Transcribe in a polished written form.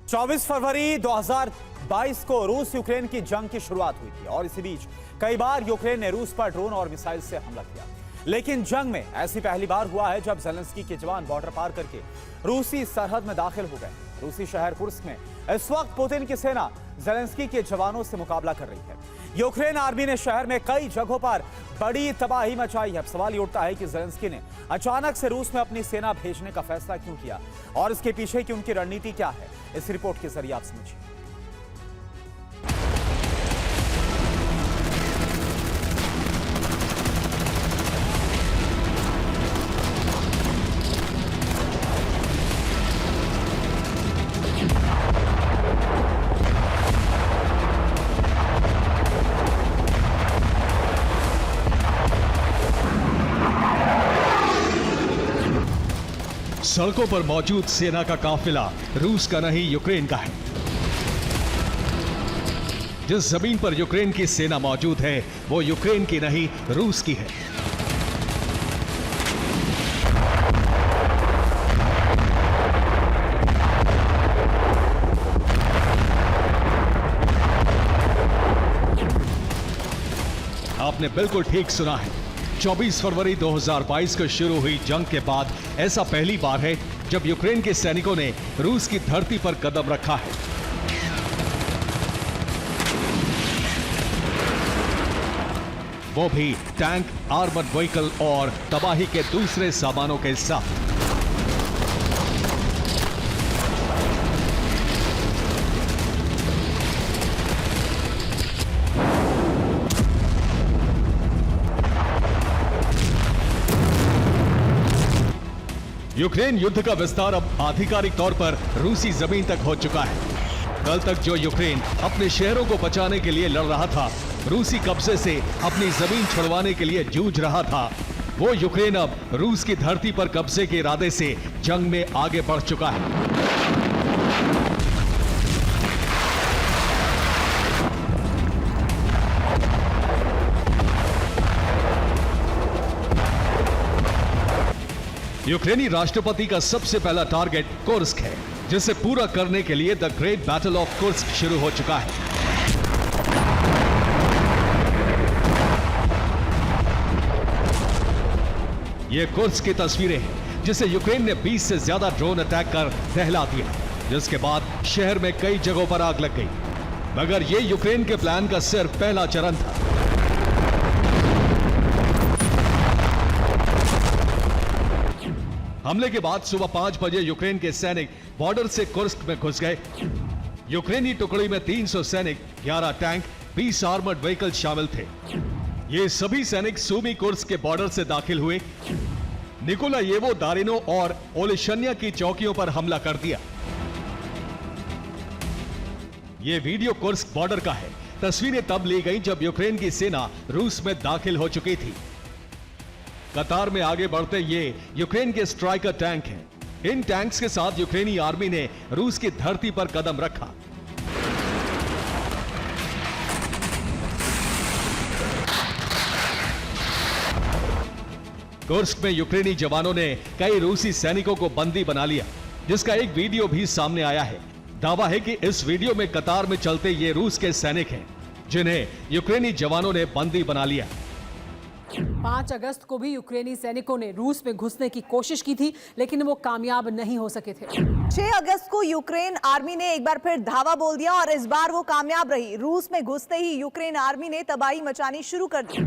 24 फरवरी 2022 को रूस यूक्रेन की जंग की शुरुआत हुई थी और इसी बीच कई बार यूक्रेन ने रूस पर ड्रोन और मिसाइल से हमला किया। लेकिन जंग में ऐसी पहली बार हुआ है जब ज़ेलेंस्की के जवान बॉर्डर पार करके रूसी सरहद में दाखिल हो गए। रूसी शहर कुर्स्क में इस वक्त पुतिन की सेना ज़ेलेंस्की के जवानों से मुकाबला कर रही है। यूक्रेन आर्मी ने शहर में कई जगहों पर बड़ी तबाही मचाई है। अब सवाल ये उठता है कि ज़ेलेंस्की ने अचानक से रूस में अपनी सेना भेजने का फैसला क्यों किया और इसके पीछे की उनकी रणनीति क्या है, इस रिपोर्ट के जरिए आप समझिए। सड़कों पर मौजूद सेना का काफिला रूस का नहीं यूक्रेन का है। जिस जमीन पर यूक्रेन की सेना मौजूद है वो यूक्रेन की नहीं रूस की है। आपने बिल्कुल ठीक सुना है। 24 फरवरी 2022 को शुरू हुई जंग के बाद ऐसा पहली बार है जब यूक्रेन के सैनिकों ने रूस की धरती पर कदम रखा है। वो भी टैंक, आर्मर्ड व्हीकल और तबाही के दूसरे सामानों के साथ। यूक्रेन युद्ध का विस्तार अब आधिकारिक तौर पर रूसी जमीन तक हो चुका है। कल तक जो यूक्रेन अपने शहरों को बचाने के लिए लड़ रहा था, रूसी कब्जे से अपनी जमीन छुड़वाने के लिए जूझ रहा था, वो यूक्रेन अब रूस की धरती पर कब्जे के इरादे से जंग में आगे बढ़ चुका है। यूक्रेनी राष्ट्रपति का सबसे पहला टारगेट कुर्स्क है, जिसे पूरा करने के लिए the great battle of Kursk शुरू हो चुका है। ये कुर्स्क की तस्वीरें हैं, जिसे यूक्रेन ने 20 से ज्यादा ड्रोन अटैक कर दहला दिया, जिसके बाद शहर में कई जगहों पर आग लग गई। मगर ये यूक्रेन के प्लान का सिर्फ पहला चरण था। हमले के बाद सुबह 5 बजे यूक्रेन के सैनिक बॉर्डर से कुर्स्क में घुस गए। यूक्रेनी टुकड़ी में 300 सैनिक, 11 टैंक, 20 आर्मर्ड व्हीकल शामिल थे। ये सभी सैनिक सूमी कुर्स्क के बॉर्डर से दाखिल हुए। निकोलायेवो, दारिनो और ओलेशन्या की चौकियों पर हमला कर दिया। ये वीडियो कुर्स्क बॉर्डर का है। तस्वीरें तब ली गई जब यूक्रेन की सेना रूस में दाखिल हो चुकी थी। कतार में आगे बढ़ते ये यूक्रेन के स्ट्राइकर टैंक हैं। इन टैंक्स के साथ यूक्रेनी आर्मी ने रूस की धरती पर कदम रखा। कुर्स्क में यूक्रेनी जवानों ने कई रूसी सैनिकों को बंदी बना लिया, जिसका एक वीडियो भी सामने आया है। दावा है कि इस वीडियो में कतार में चलते ये रूस के सैनिक हैं, जिन्हें यूक्रेनी जवानों ने बंदी बना लिया। 5 अगस्त को भी यूक्रेनी सैनिकों ने रूस में घुसने की कोशिश की थी, लेकिन वो कामयाब नहीं हो सके थे। 6 अगस्त को यूक्रेन आर्मी ने एक बार फिर धावा बोल दिया और इस बार वो कामयाब रही। रूस में घुसते ही यूक्रेन आर्मी ने तबाही मचानी शुरू कर दी।